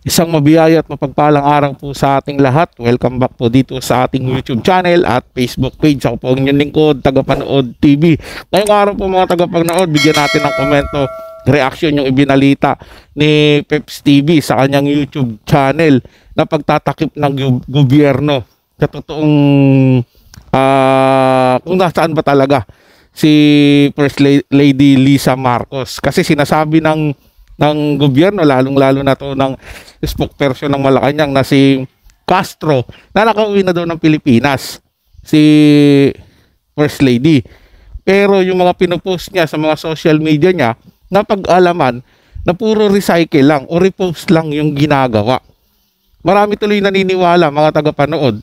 Isang mabiyaya at mapagpalang araw po sa ating lahat. Welcome back po dito sa ating YouTube channel at Facebook page. Ako po ang inyong lingkod, Tagapanood TV. Ngayong araw po mga tagapanood, bigyan natin ng komento, reaction yung ibinalita ni Peps TV sa kanyang YouTube channel na pagtatakip ng gobyerno sa totoong kung nasaan ba talaga si First Lady Lisa Marcos. Kasi sinasabi ng gobyerno, lalong-lalo na to ng spokesperson ng Malacanang na si Castro, na nakauwi na daw ng Pilipinas si First Lady. Pero yung mga pinopost niya sa mga social media niya, napag-alaman na puro recycle lang o repost lang yung ginagawa. Marami tuloy naniniwala, mga tagapanood,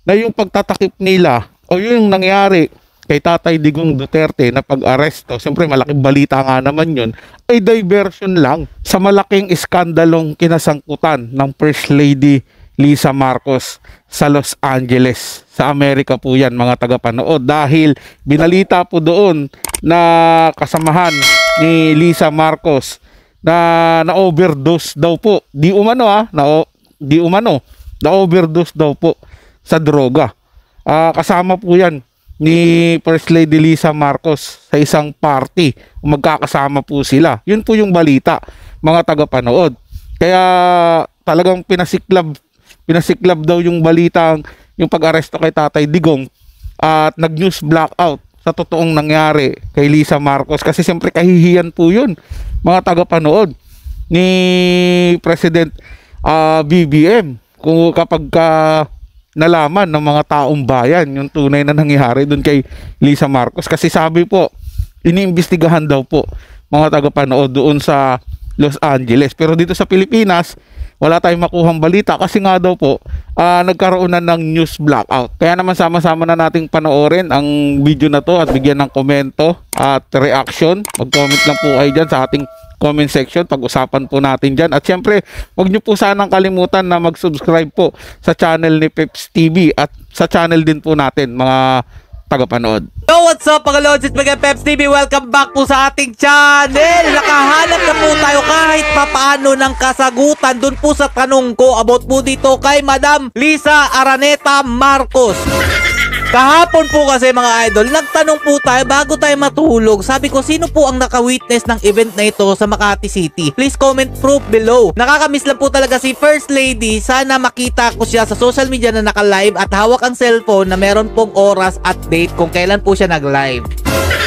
na yung pagtatakip nila o yung nangyari kay Tatay Digong Duterte na pag-aresto, siyempre malaking balita nga naman yun, ay diversion lang sa malaking iskandalong kinasangkutan ng First Lady Lisa Marcos sa Los Angeles. Sa Amerika po yan, mga tagapanood, dahil binalita po doon na kasamahan ni Lisa Marcos na na-overdose daw po. Di umano na-overdose daw po sa droga. Kasama po yan ni First Lady Lisa Marcos sa isang party. Magkakasama po sila. Yun po yung balita, mga tagapanood. Kaya talagang pinasiklab daw yung balita, yung pag-aresto kay Tatay Digong, at nag-news blackout sa totoong nangyari kay Lisa Marcos. Kasi siyempre kahihiyan po yun, mga tagapanood, ni President BBM kung kapag nalaman ng mga taong bayan yung tunay na nangyari doon kay Lisa Marcos. Kasi sabi po, iniimbestigahan daw po, mga tagapanood, doon sa Los Angeles. Pero dito sa Pilipinas, wala tayong makuhang balita kasi nga daw po nagkaroon na ng news blackout. Kaya naman sama-sama na nating panoorin ang video na to at bigyan ng komento at reaction. Mag-comment lang po kayo dyan sa ating comment section, pag-usapan po natin dyan. At syempre, huwag nyo po sanang kalimutan na mag-subscribe po sa channel ni Peps TV at sa channel din po natin, mga tagapanood. Yo, what's up mga lods? It's mga Peps TV. Welcome back po sa ating channel. Nakahanap na po tayo kahit papaano ng kasagutan dun po sa tanong ko about po dito kay Madam Lisa Araneta Marcos. Kahapon po kasi mga idol, nagtanong po tayo bago tayo matulog. Sabi ko, sino po ang naka-witness ng event na ito sa Makati City? Please comment proof below. Nakakamiss lang po talaga si First Lady. Sana makita ko siya sa social media na naka-live at hawak ang cellphone na meron pong oras at date kung kailan po siya nag-live.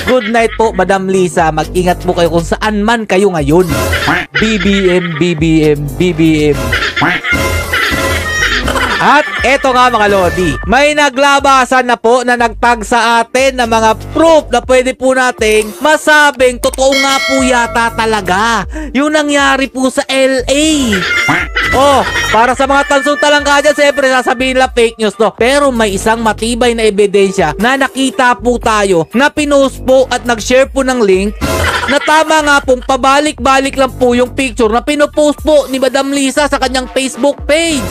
Good night po, Madam Lisa. Mag-ingat po kayo kung saan man kayo ngayon. BBM, BBM, BBM. At eto nga mga lodi, may naglabasan na po na nagtag sa atin na mga proof na pwede po nating masabing totoo nga po yata talaga yung nangyari po sa LA. Oh, para sa mga tansong talangka dyan, siyempre sasabihin lang fake news to. Pero may isang matibay na ebidensya na nakita po tayo na pinost po at nag-share po ng link na tama nga pong pabalik-balik lang po yung picture na pinopost po ni Madam Lisa sa kanyang Facebook page.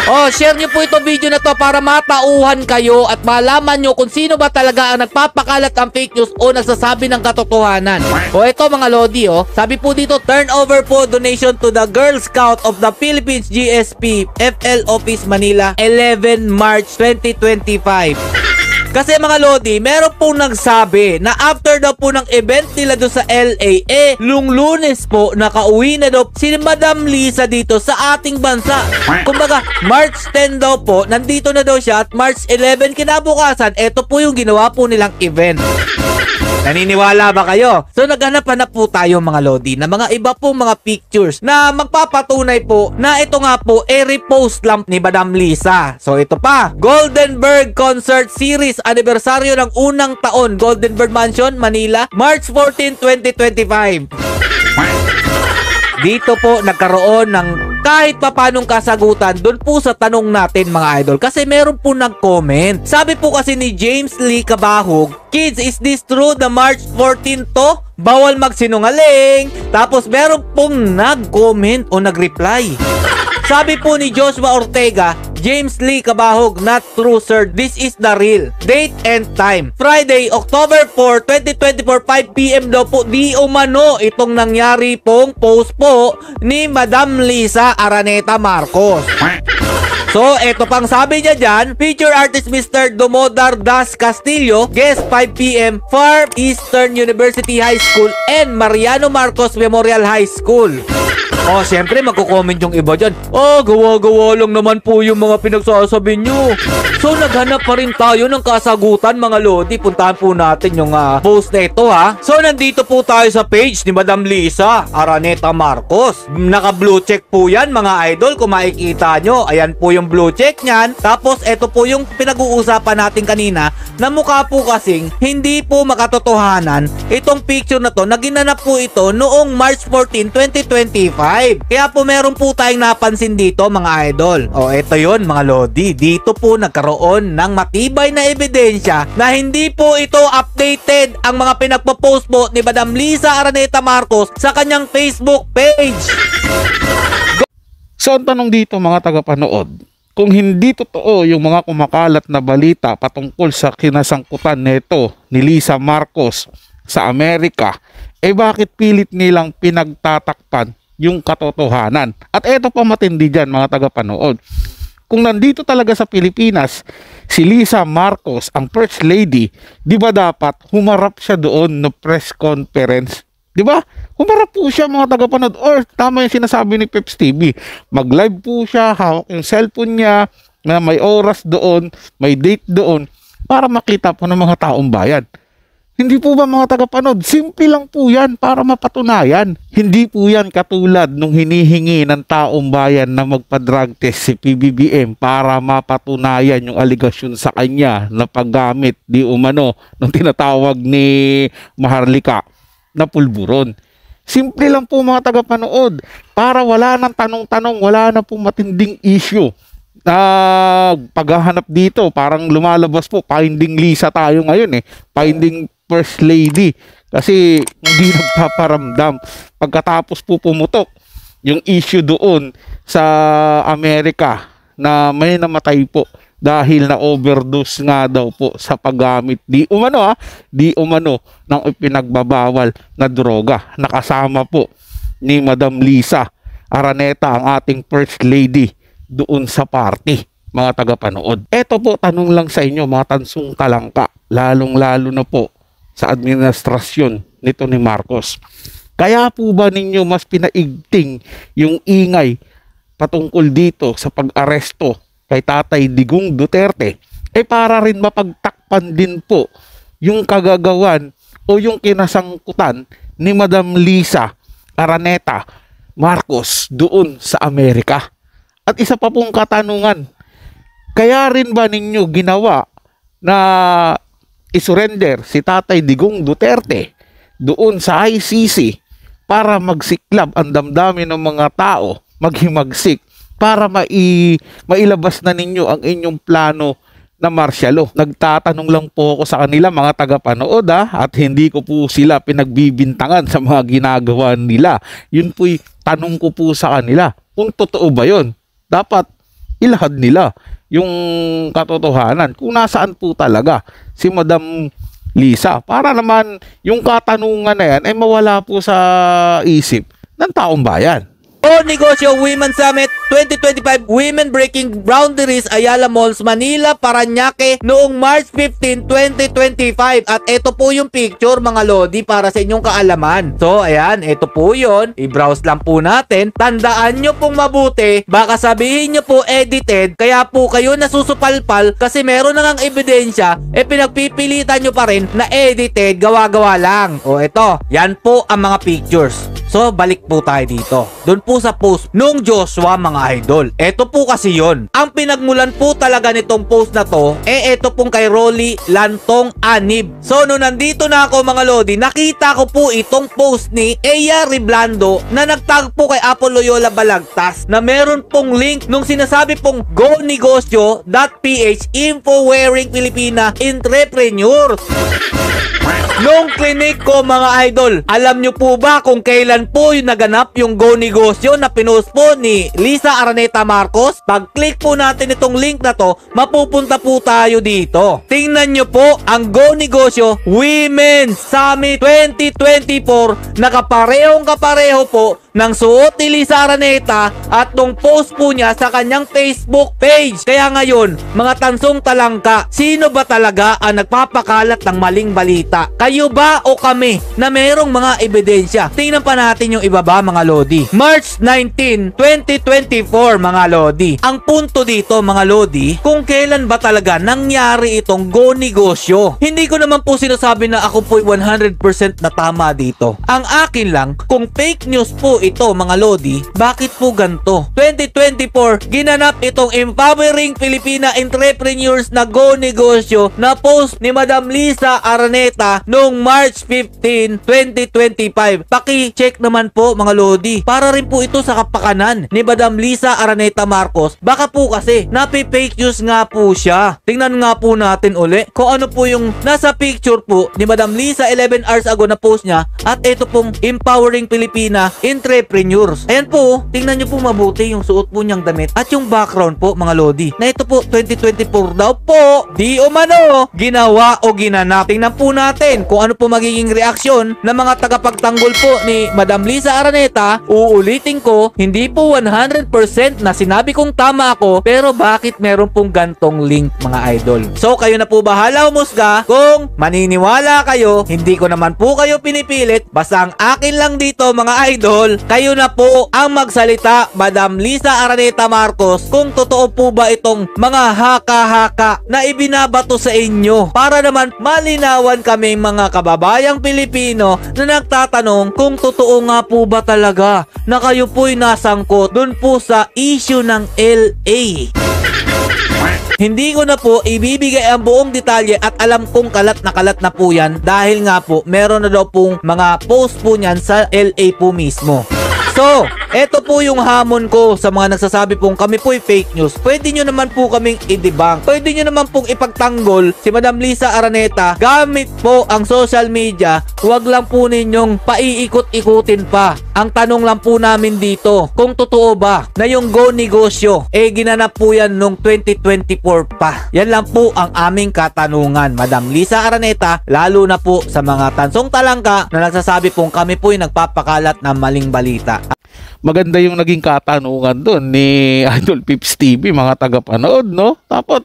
Oh, share nyo po itong video na to para matauhan kayo at malaman nyo kung sino ba talaga ang nagpapakalat ang fake news o nagsasabi ng katotohanan. O ito mga lodi, sabi po dito, turn over po donation to the Girl Scout of the Philippines GSP FL Office Manila 11 March 2025. Kasi mga lodi, meron pong nagsabi na after daw po ng event nila doon sa LA, Lunes po, nakauwi na daw si Madam Lisa dito sa ating bansa. Kumbaga, March 10 daw po, nandito na daw siya at March 11 kinabukasan, eto po yung ginawa po nilang event. Naniniwala ba kayo? So naghanap-hanap po tayo mga lodi na mga iba pong mga pictures na magpapatunay po na ito nga po repost lang ni Madam Lisa. So ito pa, Goldenberg Concert Series anibersaryo ng unang taon, Goldenberg Mansion, Manila, March 14, 2025. Dito po nagkaroon ng kahit papanong kasagutan doon po sa tanong natin mga idol. Kasi meron po nag-comment. Sabi po kasi ni James Lee Kabahog, kids, is this true the March 14 to? Bawal magsinungaling. Tapos meron pong nag-comment o nag-reply. Sabi po ni Joshua Ortega, James Lee Cabahog, not true sir, this is the real. Date and time, Friday, October 4, 2024, 5 p.m. daw po, di umano itong nangyari pong post po ni Madam Lisa Araneta Marcos. So, eto pang sabi niya dyan, feature artist Mr. Domodar Das Castillo, guest 5 p.m. Far Eastern University High School and Mariano Marcos Memorial High School. Oh, syempre magko-comment yung iba dyan. Oh, gawa-gawa lang naman po yung mga pinagsasabi nyo. So, naghanap pa rin tayo ng kasagutan mga lodi. Puntahan po natin yung post na ito ha. So, nandito po tayo sa page ni Madam Lisa Araneta Marcos. Naka-blue check po yan mga idol kung makikita nyo. Ayan po yung blue check nyan. Tapos, ito po yung pinag-uusapan natin kanina na mukha po kasing hindi po makatotohanan itong picture na to na ginanap po ito noong March 14, 2025. Kaya po meron po tayong napansin dito mga idol. O eto yun mga lodi. Dito po nagkaroon ng matibay na ebidensya na hindi po ito updated ang mga pinagpo-post po ni Madam Lisa Araneta Marcos sa kanyang Facebook page. So ang tanong dito mga tagapanood, kung hindi totoo yung mga kumakalat na balita patungkol sa kinasangkutan nito ni Lisa Marcos sa Amerika, bakit pilit nilang pinagtatakpan yung katotohanan? At eto pa matindi dyan mga tagapanood. Kung nandito talaga sa Pilipinas si Lisa Marcos, ang First Lady, di ba dapat humarap siya doon na press conference? Di ba? Humarap po siya mga tagapanood. Or tama yung sinasabi ni Peps TV. Mag-live po siya, hawak yung cellphone niya, na may oras doon, may date doon, para makita po ng mga taong bayan. Hindi po ba mga tagapanood? Simple lang po yan para mapatunayan. Hindi po yan katulad nung hinihingi ng taong bayan na magpa-drug test si PBBM para mapatunayan yung aligasyon sa kanya na paggamit di umano ng tinatawag ni Maharlika na pulburon. Simple lang po mga tagapanood para wala nang tanong-tanong, wala na pong matinding issue. Paghahanap dito, parang lumalabas po, finding Lisa tayo ngayon finding First Lady kasi hindi nagpaparamdam. Pagkatapos po pumutok yung issue doon sa Amerika na may namatay po dahil na overdose nga daw po sa paggamit di umano ng ipinagbabawal na droga. Nakasama po ni Madam Lisa Araneta ang ating First Lady doon sa party mga tagapanood. Eto po tanong lang sa inyo mga tansong talangka, lalong-lalo na po sa administrasyon nito ni Marcos. Kaya po ba ninyo mas pinaigting yung ingay patungkol dito sa pag-aresto kay Tatay Digong Duterte para rin mapagtakpan din po yung kagagawan o yung kinasangkutan ni Madam Lisa Araneta Marcos doon sa Amerika? At isa pa pong katanungan, kaya rin ba ninyo ginawa na isurrender si Tatay Digong Duterte doon sa ICC para magsiklab ang damdamin ng mga tao, maghimagsik, para mailabas na ninyo ang inyong plano na martial law? Nagtatanong lang po ako sa kanila mga tagapanood at hindi ko po sila pinagbibintangan sa mga ginagawa nila. Yun po'y tanong ko po sa kanila. Kung totoo ba yun, dapat ilahad nila yung katotohanan kung nasaan po talaga si Madam Lisa, para naman yung katanungan na yan ay mawala po sa isip ng taong bayan. O Negosyo Women Summit 2025, Women Breaking Boundaries, Ayala Malls, Manila, Parañaque noong March 15, 2025. At ito po yung picture mga lodi para sa inyong kaalaman. So ayan, ito po yun. I-browse lang po natin. Tandaan nyo pong mabuti, baka sabihin nyo po edited, kaya po kayo nasusupalpal kasi meron na ngang ebidensya, pinagpipilitan nyo pa rin na edited, gawa-gawa lang. O ito, yan po ang mga pictures. So balik po tayo dito. Doon po sa post nung Joshua mga idol. Ito po kasi yon. Ang pinagmulan po talaga nitong post na to, ito pong kay Rolly Lantong Anib. So nung nandito na ako mga lodi, nakita ko po itong post ni Eya Riblando na nagtag po kay Apple Loyola Balagtas na meron pong link nung sinasabi pong gonegosyo.ph info wearing Filipina entrepreneurs. Nung clinic ko mga idol, alam nyo po ba kung kailan po yung naganap yung Go Negosyo na pinost po ni Liza Araneta Marcos? Pag-click po natin itong link na to, mapupunta po tayo dito. Tingnan nyo po ang Go Negosyo Women's Summit 2024 na kapareho po ng suot ni Liza Araneta at nung post po niya sa kanyang Facebook page. Kaya ngayon, mga tansong talangka, sino ba talaga ang nagpapakalat ng maling balita? Kayo ba o kami na merong mga ebidensya? Tingnan pa natin yung ibaba mga lodi. March 19, 2024 mga lodi. Ang punto dito mga lodi, kung kailan ba talaga nangyari itong Go Negosyo. Hindi ko naman po sinasabi na ako po 100% na tama dito. Ang akin lang, kung fake news po ito mga lodi, bakit po ganito? 2024, ginanap itong Empowering Filipina Entrepreneurs na Go Negosyo na post ni Madam Liza Araneta noong March 15, 2025. Paki-check naman po mga lodi. Para rin po ito sa kapakanan ni Madam Liza Araneta Marcos. Baka po kasi napi-fake news nga po siya. Tingnan nga po natin uli kung ano po yung nasa picture po ni Madam Liza 11 hours ago na post niya at ito pong Empowering Filipina Entrepreneurs. Ayan po, tingnan nyo po mabuti yung suot po niyang damit at yung background po mga lodi. Na ito po 2024 daw po. Di umano, ginawa o ginanap. Tingnan po natin kung ano po magiging reaksyon ng mga tagapagtanggol po ni Madam Liza Araneta. Uulitin ko, hindi po 100% na sinabi kong tama ako, pero bakit meron pong gantong link mga idol? So kayo na po bahala umusga kung maniniwala kayo. Hindi ko naman po kayo pinipilit. Basta ang akin lang dito mga idol, kayo na po ang magsalita Madam Liza Araneta Marcos kung totoo po ba itong mga haka-haka na ibinabato sa inyo, para naman malinawan kami mga kababayang Pilipino na nagtatanong kung totoo nga po ba talaga na kayo po'y nasangkot dun po sa issue ng LA. Hindi ko na po ibibigay ang buong detalye at alam kong kalat na po yan dahil nga po meron na daw pong mga post po niyan sa LA po mismo. So, eto po yung hamon ko sa mga nagsasabi pong kami po'y fake news. Pwede nyo naman po kaming i-debunk. Pwede nyo naman pong ipagtanggol si Madam Liza Araneta gamit po ang social media. Huwag lang po ninyong paiikot-ikutin pa. Ang tanong lang po namin dito, kung totoo ba na yung Go Negosyo, ginanap po yan nung 2024 pa. Yan lang po ang aming katanungan, Madam Liza Araneta, lalo na po sa mga tansong talangka na nagsasabi pong kami po'y nagpapakalat ng maling balita. Maganda yung naging katanungan doon ni Idol Pips TV, mga tagapanood, no? Tapos,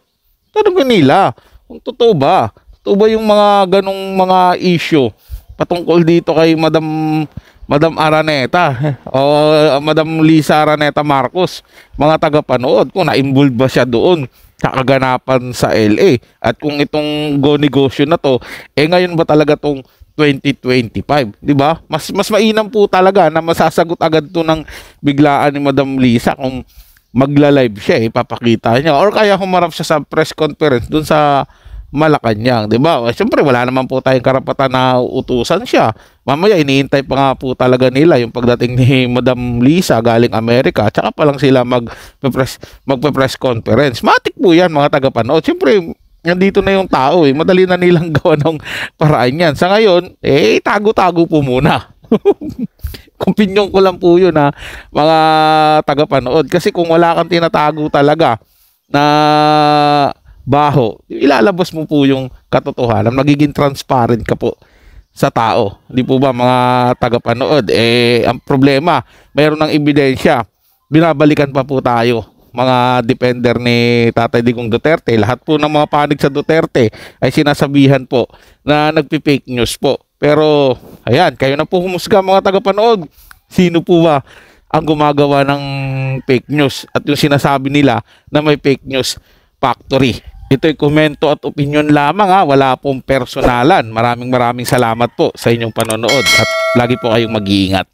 tanongin nila, kung totoo ba yung mga ganong mga issue patungkol dito kay Madam Araneta o Madam Liza Araneta Marcos, mga tagapanood, kung na-involved ba siya doon sa kaganapan sa LA, at kung itong Go Negosyo na to, ngayon ba talaga tong 2025, di ba? Mas mainam po talaga na masasagot agad to ng biglaan ni Madam Liza kung magla-live siya, ipapakita niya, or kaya humarap siya sa press conference dun sa Malacanang, di ba? Siyempre wala naman po tayong karapatan na utusan siya. Mamaya iniintay pa nga po talaga nila yung pagdating ni Madam Liza galing Amerika, tsaka pa lang sila magpe-press conference. Matik po yan mga tagapanood. Siyempre nandito na yung tao, madali na nilang gawa ng paraan yan. Sa ngayon, tago-tago po muna. Opinyon ko lang po yun na mga tagapanood. Kasi kung wala kang tinatago talaga na baho, ilalabas mo po yung katotohanan. Magiging transparent ka po sa tao. Hindi po ba mga tagapanood? Ang problema, mayroon ng ebidensya. Binabalikan pa po tayo. Mga defender ni Tatay Digong Duterte, lahat po ng mga panig sa Duterte ay sinasabihan po na nagpi-fake news po. Pero, ayan, kayo na po humusga mga tagapanood. Sino po ba ang gumagawa ng fake news at yung sinasabi nila na may fake news factory? Ito'y komento at opinion lamang ha, wala pong personalan. Maraming salamat po sa inyong panonood at lagi po kayong mag-iingat.